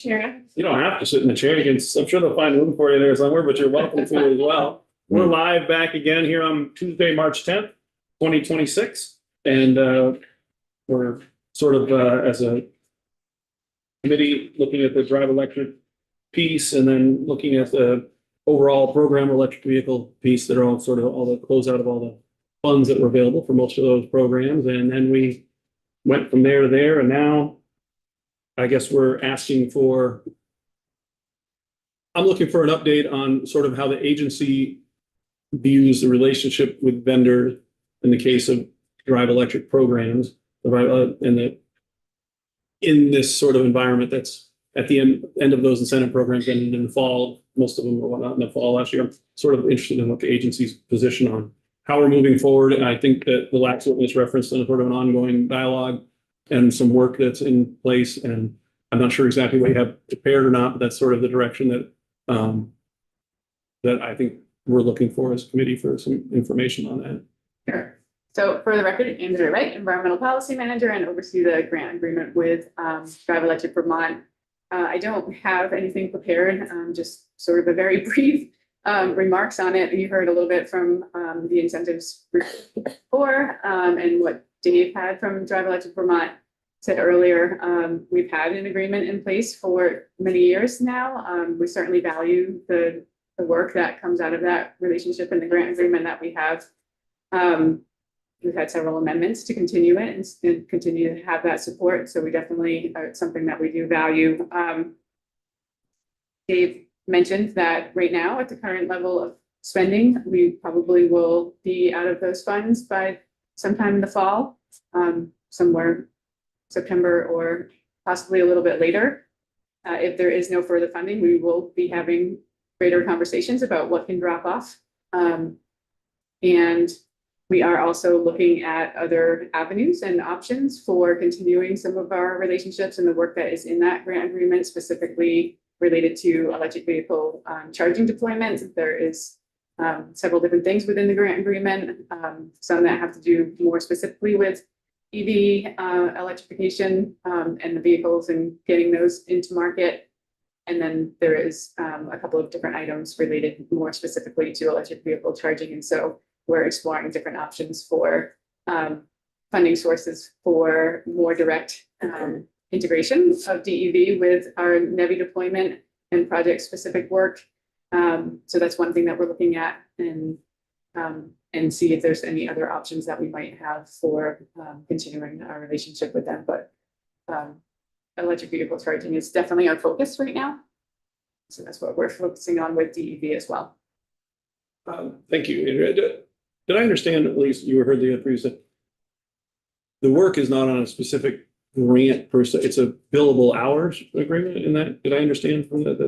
Sharon? You don't have to sit in the chair. I'm sure they'll find room for you there somewhere, but you're welcome to as well. We're live back again here on Tuesday, March 10th, 2026. And we're sort of as a committee looking at the Drive Electric piece and then looking at the overall program electric vehicle piece that are all sort of all the closeout of all the funds that were available for most of those programs. And then we went from there to there. And now I guess we're asking for, I'm looking for an update on sort of how the agency views the relationship with vendors in the case of Drive Electric programs, in this sort of environment that's at the end of those incentive programs and in the fall, most of them were whatnot in the fall last year. I'm sort of interested in what the agency's position on how we're moving forward. And I think that the last witness referenced in sort of an ongoing dialogue and some work that's in place. And I'm not sure exactly what you have prepared or not, but that's sort of the direction that that I think we're looking for as a committee for some information on that. Sure. So for the record, Andrew Wright, Environmental Policy Manager, and oversee the grant agreement with Drive Electric Vermont. I don't have anything prepared, just sort of a very brief remarks on it. You heard a little bit from the incentives before and what Dave had from Drive Electric Vermont said earlier. We've had an agreement in place for many years now. We certainly value the work that comes out of that relationship and the grant agreement that we have. We've had several amendments to continue it and continue to have that support. So we definitely, it's something that we do value. Dave mentioned that right now at the current level of spending, we probably will be out of those funds by sometime in the fall, somewhere September or possibly a little bit later. If there is no further funding, we will be having greater conversations about what can drop off. And we are also looking at other avenues and options for continuing some of our relationships and the work that is in that grant agreement, specifically related to electric vehicle charging deployment. There is several different things within the grant agreement, some that have to do more specifically with EV electrification and the vehicles and getting those into market. And then there is a couple of different items related more specifically to electric vehicle charging. And so we're exploring different options for funding sources for more direct integration of DEV with our NEVI deployment and project specific work. So that's one thing that we're looking at and see if there's any other options that we might have for continuing our relationship with them. But electric vehicle charging is definitely our focus right now. So that's what we're focusing on with DEV as well. Thank you, Andrea. Did I understand, at least you heard the previous, that the work is not on a specific grant per se, it's a billable hours agreement in that? Did I understand from that?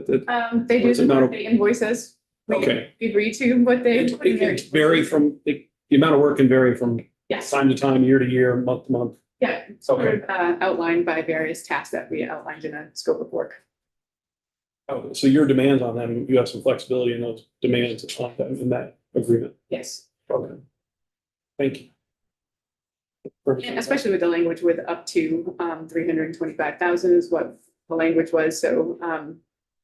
They do the invoices. Okay. We agree to what they. It can vary from, the amount of work can vary from yes. time to time, year to year, month to month. Yeah, it's okay. Outlined by various tasks that we outlined in a scope of work. Oh, so your demands on them, you have some flexibility in those demands in that agreement? Yes. Okay. Thank you. And especially with the language with up to 325,000 is what the language was. So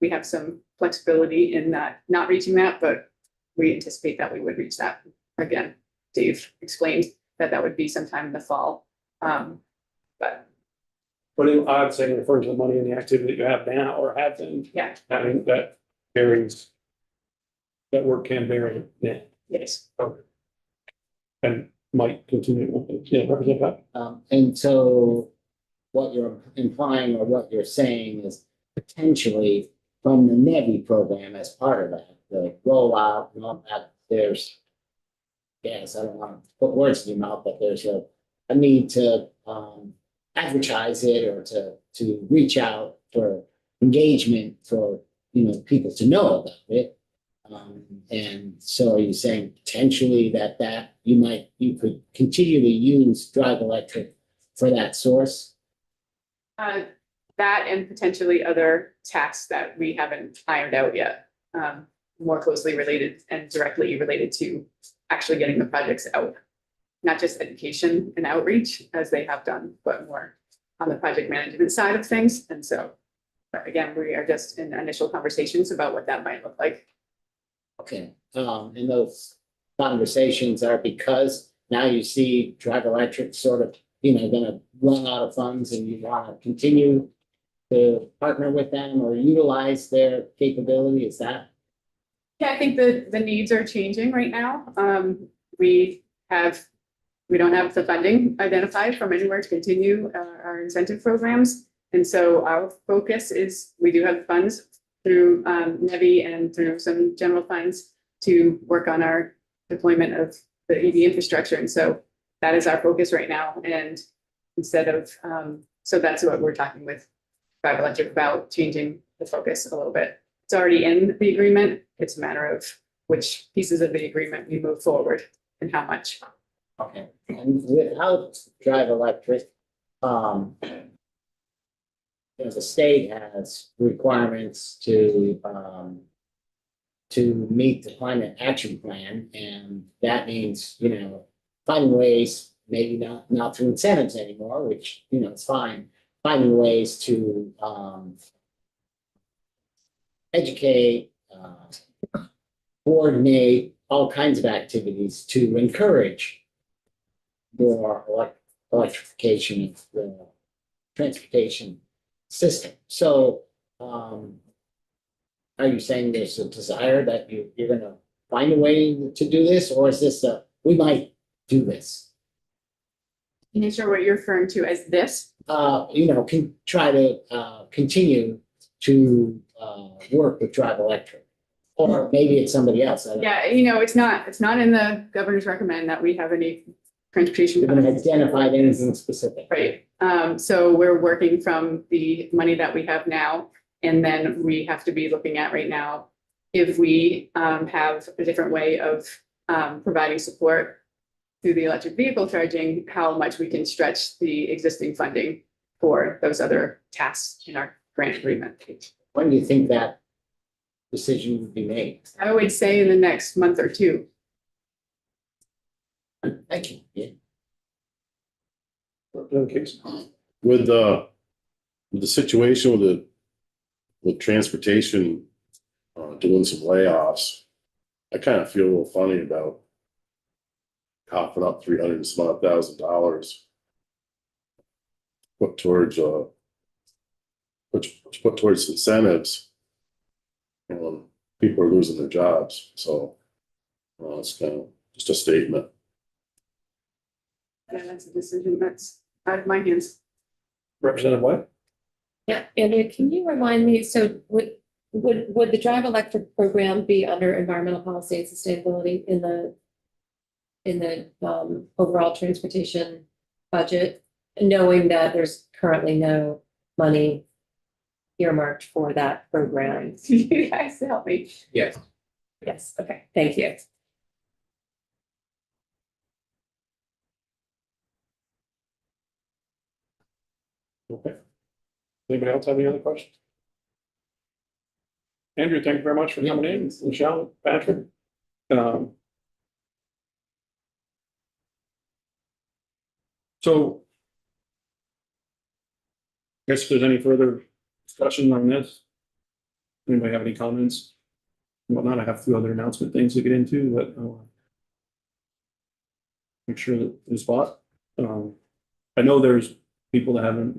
we have some flexibility in that, not reaching that, but we anticipate that we would reach that. Again, Dave explained that that would be sometime in the fall. But I'd say referring to the money and the activity that you have now or have been, yeah, having that varies. That work can vary. Yeah. Yes. Okay. And might continue. Yeah, represent that. And so what you're implying or what you're saying is potentially from the NEVI program as part of that, the rollout and all that, there's, yes, I don't want to put words in your mouth, but there's a need to advertise it or to reach out for engagement for, people to know about it. And so are you saying potentially that you could continue to use Drive Electric for that source? That and potentially other tasks that we haven't ironed out yet, more closely related and directly related to actually getting the projects out, not just education and outreach as they have done, but more on the project management side of things. And so But again, we are just in initial conversations about what that might look like. Okay, and those conversations are because now you see Drive Electric sort of, gonna run out of funds and you wanna continue to partner with them or utilize their capability, is that? Yeah, I think the needs are changing right now. We don't have the funding identified from anywhere to continue our incentive programs. And so our focus is, we do have funds through NEVI and through some general funds to work on our deployment of the EV infrastructure. And so that is our focus right now. And instead of, so that's what we're talking with Drive Electric about, changing the focus a little bit. It's already in the agreement. It's a matter of which pieces of the agreement we move forward and how much. Okay, and without Drive Electric, the state has requirements to meet the climate action plan, and that means, finding ways, maybe not through incentives anymore, which, it's fine, finding ways to, educate, coordinate all kinds of activities to encourage more electrification of the transportation system. So, are you saying there's a desire that you're gonna find a way to do this, or is this we might do this? Can you share what you're referring to as this? Can try to continue to work with Drive Electric, or maybe it's somebody else. I don't know. Yeah, it's not in the governor's recommend that we have any transportation. You haven't identified anything specific. Right. So we're working from the money that we have now, and then we have to be looking at right now if we have a different way of providing support through the electric vehicle charging, how much we can stretch the existing funding for those other tasks in our grant agreement. When do you think that decision would be made? I would say in the next month or two. Thank you. Yeah. With the situation with transportation doing some layoffs, I kind of feel a little funny about coughing up $300 and some odd $1,000 put towards put towards incentives. People are losing their jobs, so it's kind of just a statement. Yeah, that's a decision that's out of my hands. Representative White? Yeah, Andrea, can you remind me, so would the Drive Electric program be under environmental policy and sustainability in the overall transportation budget, knowing that there's currently no money earmarked for that program? You guys help me. Yes. Yes, okay, thank you. Okay. Anybody else have any other questions? Andrew, thank you very much for coming in. Michelle, Patrick. So I guess if there's any further discussion on this, anybody have any comments? And whatnot, I have a few other announcement things to get into, but make sure that the spot. I know there's people that have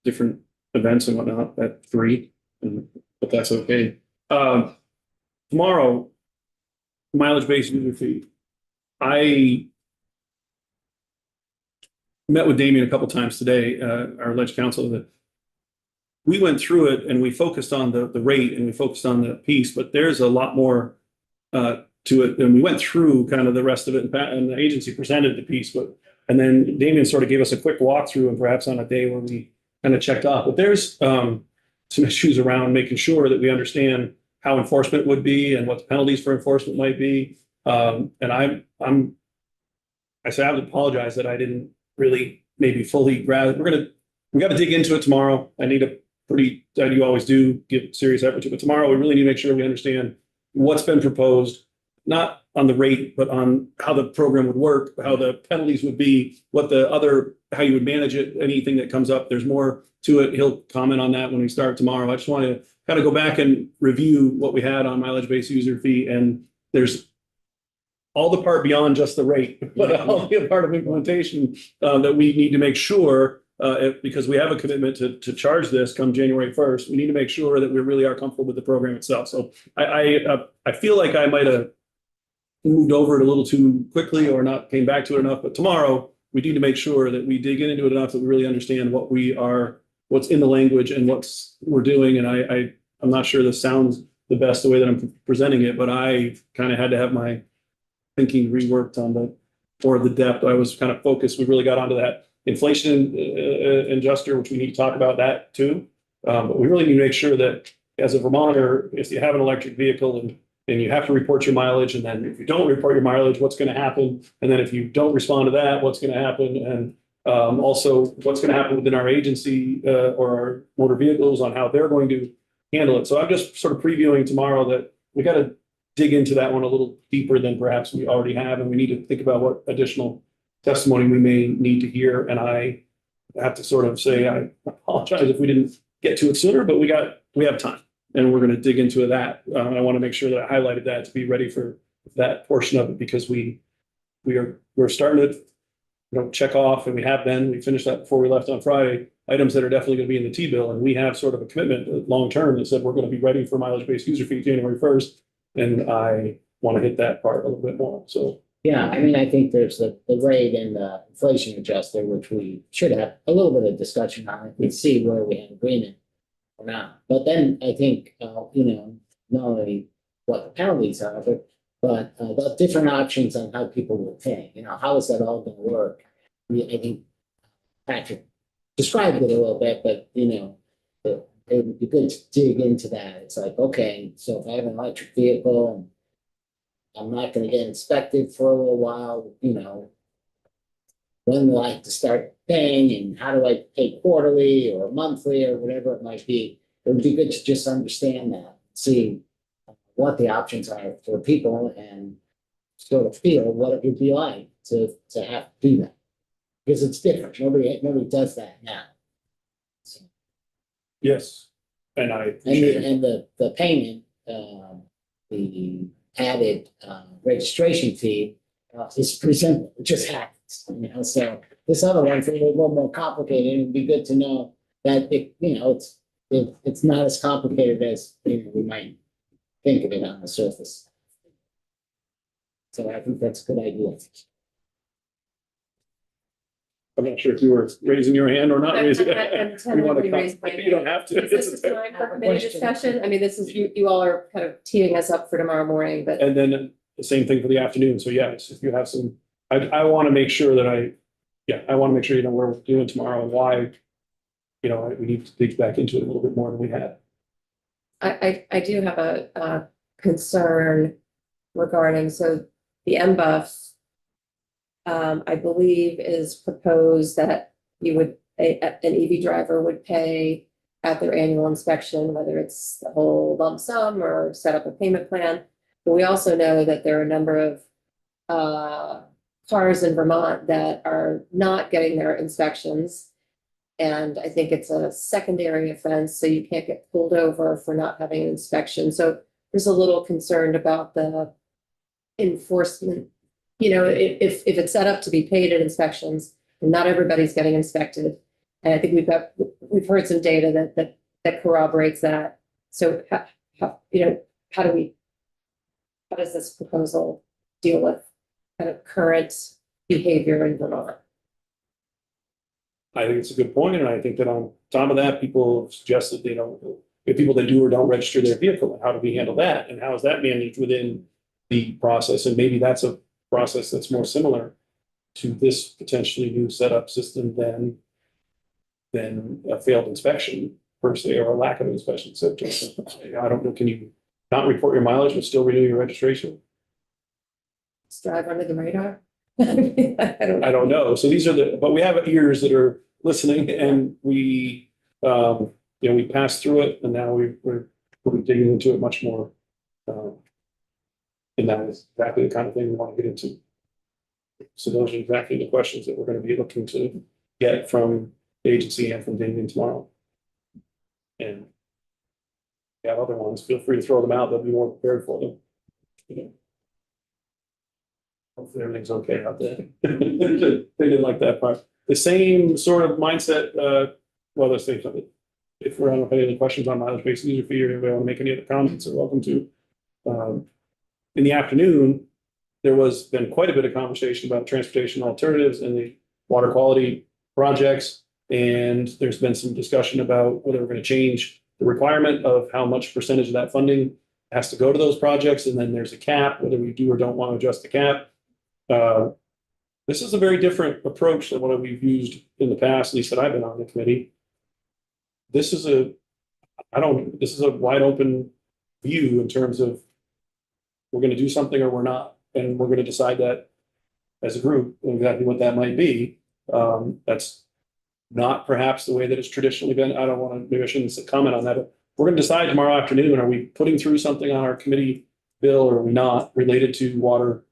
different events and whatnot at 3, but that's okay. Tomorrow, mileage-based user fee. I met with Damien a couple times today, our alleged counsel, that we went through it and we focused on the rate and we focused on the piece, but there's a lot more to it. And we went through kind of the rest of it, and the agency presented the piece, and then Damien sort of gave us a quick walkthrough, and perhaps on a day where we kind of checked off. But there's some issues around making sure that we understand how enforcement would be and what the penalties for enforcement might be. And I would apologize that I didn't really maybe fully grasp. We got to dig into it tomorrow. I need you always do, give serious effort to it. But tomorrow we really need to make sure we understand what's been proposed, not on the rate, but on how the program would work, how the penalties would be, what the other, how you would manage it, anything that comes up. There's more to it. He'll comment on that when we start tomorrow. I just want to kind of go back and review what we had on mileage-based user fee, and there's all the part beyond just the rate, but all the part of implementation that we need to make sure, because we have a commitment to charge this come January 1st, we need to make sure that we really are comfortable with the program itself. So I feel like I might have moved over it a little too quickly or not came back to it enough, but tomorrow we need to make sure that we dig into it enough that we really understand what's in the language and we're doing. And I'm not sure this sounds the best the way that I'm presenting it, but I kind of had to have my thinking reworked on the depth. I was kind of focused. We really got onto that inflation adjuster, which we need to talk about that too. But we really need to make sure that as a Vermonter, if you have an electric vehicle and you have to report your mileage, and then if you don't report your mileage, what's going to happen? And then if you don't respond to that, what's going to happen? And also what's going to happen within our agency or our motor vehicles on how they're going to handle it. So I'm just sort of previewing tomorrow that we got to dig into that one a little deeper than perhaps we already have. And we need to think about what additional testimony we may need to hear. And I have to sort of say, I apologize if we didn't get to it sooner, but we have time and we're going to dig into that. I want to make sure that I highlighted that to be ready for that portion of it, because we're starting to, check off, and we finished that before we left on Friday, items that are definitely going to be in the T-bill. And we have sort of a commitment long-term that said we're going to be ready for mileage-based user fee January 1st. And I want to hit that part a little bit more. So Yeah, I mean, I think there's the rate and the inflation adjuster, which we should have a little bit of discussion on if we see where we have agreement or not. But then I think, not only what the penalties are, but the different options on how people will pay. How is that all going to work? I think Patrick described it a little bit, but it would be good to dig into that. It's like, okay, so if I have an electric vehicle and I'm not going to get inspected for a little while, when will I have to start paying, and how do I pay quarterly or monthly or whatever it might be? It would be good to just understand that, see what the options are for people, and sort of feel what it would be like to have to do that. Because it's different. Nobody does that now. So, yes, and and the payment, the added registration fee is pretty simple. It just happens. So this other one's a little more complicated. It'd be good to know that it's not as complicated as we might think of it on the surface. So I think that's a good idea. I'm not sure if you were raising your hand or not raising it. I'm You want to tentatively raised my You don't have to. Is this a time for committee Question. discussion? I mean, this is, you all are kind of teeing us up for tomorrow morning, but And then the same thing for the afternoon. So yes, if you have some, I want to make sure that I want to make sure you know where we're doing tomorrow and why, we need to dig back into it a little bit more than we had. I do have a concern regarding, so the MBUF, I believe is proposed that an EV driver would pay at their annual inspection, whether it's the whole lump sum or set up a payment plan. But we also know that there are a number of cars in Vermont that are not getting their inspections. And I think it's a secondary offense, so you can't get pulled over for not having an inspection. So there's a little concerned about the enforcement. If it's set up to be paid at inspections, and not everybody's getting inspected. And I think we've heard some data that corroborates that. So how does this proposal deal with kind of current behavior in Vermont? I think it's a good point, and I think that on top of that, people have suggested, if people that do or don't register their vehicle, how do we handle that? And how is that managed within the process? And maybe that's a process that's more similar to this potentially new setup system than a failed inspection per se, or a lack of inspection. So I don't know, can you not report your mileage but still renew your registration? Just drive under the radar? I don't know. So but we have ears that are listening, and we passed through it, and now we're digging into it much more And that is exactly the kind of thing we want to get into. So those are exactly the questions that we're going to be looking to get from the agency and from Damien tomorrow. And if you have other ones, feel free to throw them out. They'll be more prepared for them. Hopefully everything's okay out there. They didn't like that part. The same sort of mindset, well, let's say something. If we're on any other questions on mileage-based user fee, or anybody want to make any other comments, are welcome to. In the afternoon, there was been quite a bit of conversation about transportation alternatives and the water quality projects. And there's been some discussion about whether we're going to change the requirement of how much percentage of that funding has to go to those projects. And then there's a cap, whether we do or don't want to adjust the cap. This is a very different approach than what we've used in the past, at least that I've been on the committee. This is a wide open view in terms of we're going to do something or we're not, and we're going to decide that as a group, exactly what that might be. That's not perhaps the way that it's traditionally been. I don't want to, maybe I shouldn't comment on that, but we're going to decide tomorrow afternoon, are we putting through something on our committee bill or are we not, related to water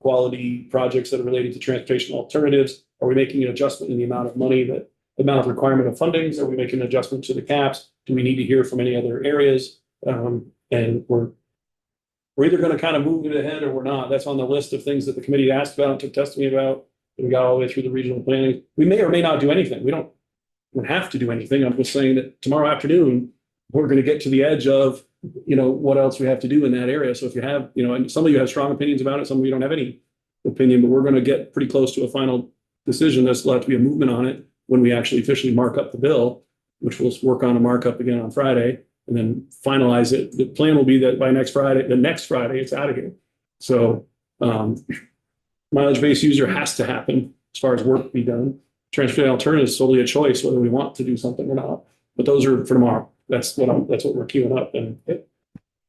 quality projects that are related to transportation alternatives? Are we making an adjustment in the amount of money, that the amount of requirement of fundings? Are we making an adjustment to the caps? Do we need to hear from any other areas? And we're either going to kind of move it ahead or we're not. That's on the list of things that the committee asked about, took testimony about. We got all the way through the regional planning. We may or may not do anything. We don't have to do anything. I'm just saying that tomorrow afternoon, we're going to get to the edge of, what else we have to do in that area. So if you have, and some of you have strong opinions about it, some of you don't have any opinion, but we're going to get pretty close to a final decision. There's will have to be a movement on it when we actually officially mark up the bill, which we'll work on a markup again on Friday and then finalize it. The plan will be that by next Friday, it's out of here. So mileage-based user has to happen as far as work to be done. Transportation alternative is solely a choice whether we want to do something or not. But those are for tomorrow. That's what we're queuing up. And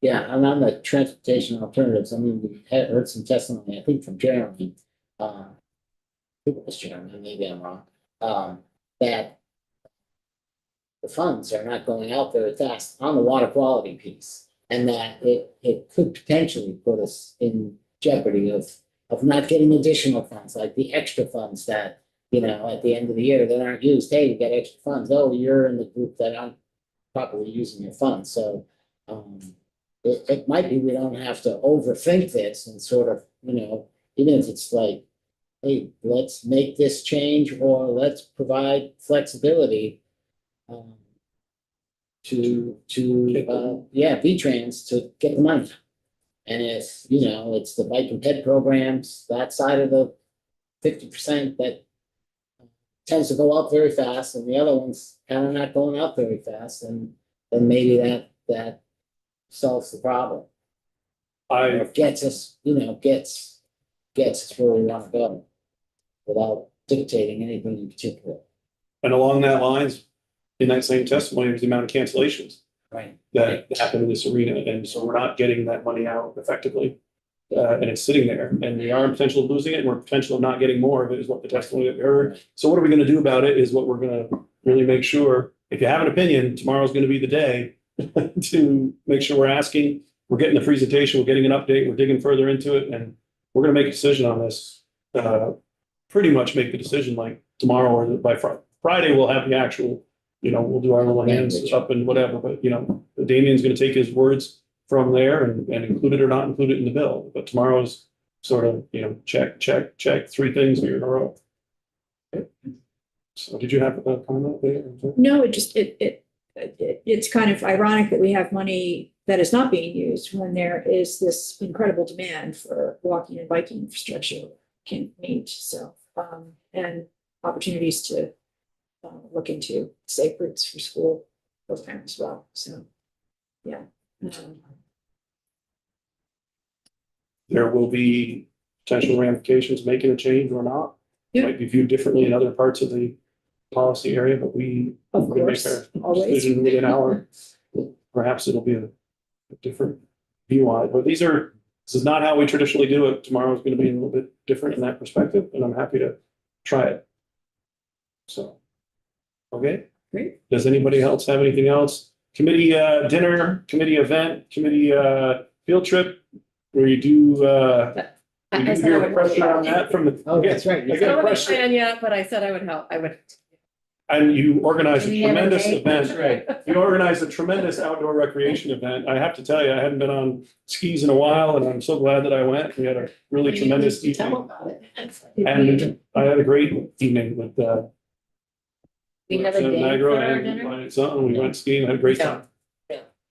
Yeah, and on the transportation alternatives, I mean, we had heard some testimony, I think from Jeremy, I think it was Jeremy, maybe I'm wrong, that the funds are not going out very fast on the water quality piece. And that it could potentially put us in jeopardy of not getting additional funds, like the extra funds that, at the end of the year that aren't used. Hey, you get extra funds. Oh, you're in the group that aren't properly using your funds. So it might be we don't have to overthink this and sort of, even if it's like, hey, let's make this change or let's provide flexibility to V-Trans to get the money. And if, it's the bike and ped programs, that side of the 50% that tends to go up very fast and the other ones kind of not going up very fast, and then maybe that solves the problem. Or gets us, gets us where we want to go without dictating anything in particular. And along that lines, in that same testimony, was the amount of cancellations Right. that happen in this arena. And so we're not getting that money out effectively. And it's sitting there, and we are in potential of losing it, and we're potential of not getting more of it, is what the testimony that we heard. So what are we going to do about it is what we're going to really make sure. If you have an opinion, tomorrow's going to be the day to make sure we're asking, we're getting the presentation, we're getting an update, we're digging further into it, and we're going to make a decision on this. Pretty much make the decision like tomorrow or by Friday, we'll have the actual, we'll do our little hands up and whatever, but Damien's going to take his words from there and include it or not include it in the bill. But tomorrow's sort of, check, 3 things here in a row. Okay. So did you have a comment there? No, it's kind of ironic that we have money that is not being used when there is this incredible demand for walking and biking infrastructure can meet. So, and opportunities to look into safe routes for school programs as well. So, yeah. There will be potential ramifications, making a change or not. Yeah. Might be viewed differently in other parts of the policy area, but we Of make course, our always. decision within an hour. Perhaps it'll be a different view on it, but this is not how we traditionally do it. Tomorrow's going to be a little bit different in that perspective, and I'm happy to try it. So, okay. Great. Does anybody else have anything else? Committee dinner, committee event, committee field trip, where you do, I we do said I hear would pressure help. on that from the. Oh, that's right. I You I get don't have a pressure, plan yet, but I said I would help. I would. and you organize a Do we have a tremendous date? event. You organize a tremendous outdoor recreation event. I have to tell you, I hadn't been on skis in a while, and I'm so glad that I went. We had a really tremendous evening. And I had a great evening with, We have a date Niagara, for our and dinner? invited son, we went skiing, had a great time.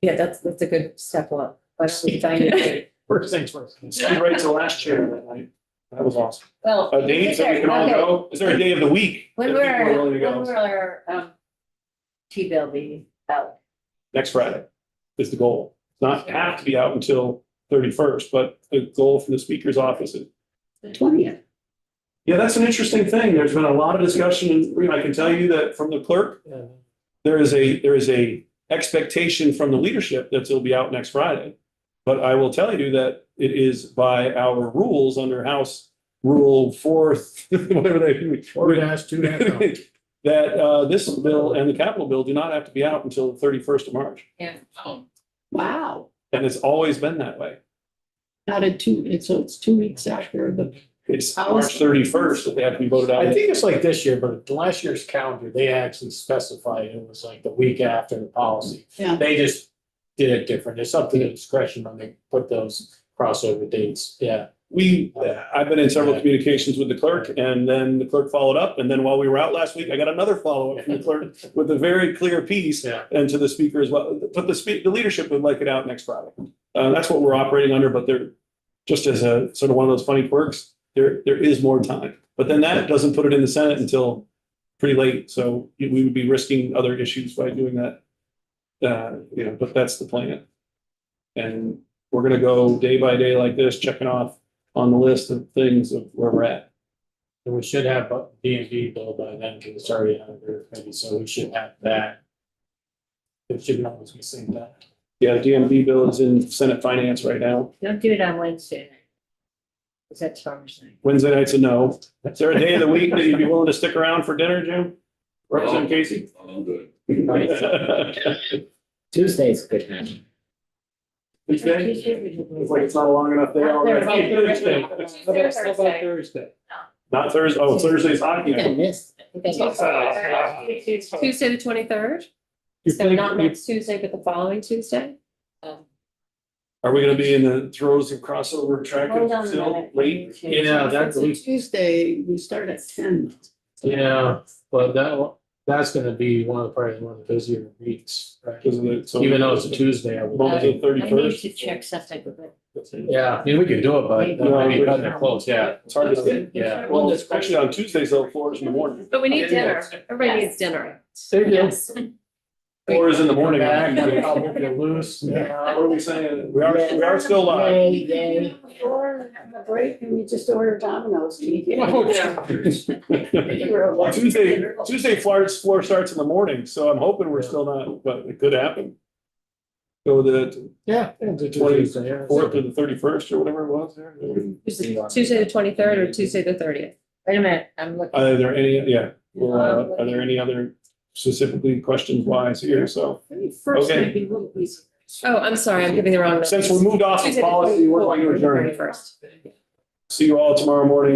Yeah, that's a good step up. But I'm dying. First things first. Ski right to last year that night. That was awesome. Well. A date that we can all okay. go? Is there a day of the week? When that people are willing to when go? will T-bill be out? Next Friday is the goal. Not have to be out until 31st, but the goal from the speaker's office is. The 20th. Yeah, that's an interesting thing. There's been a lot of discussion. I can tell you that from the clerk, there is a expectation from the leadership that it'll be out next Friday. But I will tell you that it is by our rules under House Rule 4, whatever they do. 4-2. That this bill and the capital bill do not have to be out until the 31st of March. Yeah. Wow. And it's always been that way. Not in so it's 2 weeks after the. It's March 31st that they have to be voted out. I think it's like this year, but the last year's calendar, they actually specified it was like the week after the policy. Yeah. They just did it different. It's up to the discretion when they put those crossover dates. Yeah. I've been in several communications with the clerk, and then the clerk followed up, and then while we were out last week, I got another follow-up from the clerk with a very clear piece. Yeah. And to the speaker as well, but the leadership would like it out next Friday. That's what we're operating under, but they're just as a sort of one of those funny quirks, there is more time. But then that doesn't put it in the Senate until pretty late, so we would be risking other issues by doing that. But that's the plan. And we're gonna go day by day like this, checking off on the list of things of where we're at. And we should have a D&D bill by then, because it's already on there, maybe, so we should have that. It should always be seen that. Yeah, the DMV bill is in Senate Finance right now. Don't do it on Wednesday night. Is that Farmers Night? Wednesday night's a no. Is there a day of the week that you'd be willing to stick around for dinner, Jim? Representative Casey? I'm good. Tuesday's a good night. Tuesday? It's like it's not a long enough day already. Thursday. How about Thursday? Not Thursday, oh, Thursday's hockey I night. missed. Tuesday, the 23rd? You So think not we- next Tuesday, but the following Tuesday? Are we gonna be in the throes of crossover track Hold on a still minute. late? Yeah, that's, Tuesday, we start at 10. yeah, but that's gonna be probably one of the busier weeks, right? Because of the. so- Even though it's a Tuesday, I would. Well, the I need 31st. to check something with it. Yeah, I mean, we could do it, but that might be cutting it close, yeah. It's hard to say. Yeah. Well, it's actually on Tuesdays, though, 4 is in the morning. But we need dinner. Everybody needs dinner. Yes. 4 is in the morning. Back, I'll move you loose. What are we saying? We are still live. Yay. Or have a break and we just order Domino's to eat. Well, Tuesday floor starts in the morning, so I'm hoping we're still not, but it could happen. Go the Yeah. 24th to the 31st or whatever it was there. Tuesday, the 23rd or Tuesday, the 30th? Wait a minute, I'm looking. Are there any, yeah, well, are there any other specifically questions wise here? So First Okay. might be a little easy. Oh, I'm sorry, I'm giving the wrong. since we moved off of Tuesday, the policy, we're going to 24th, adjourn. 31st. See you all tomorrow morning.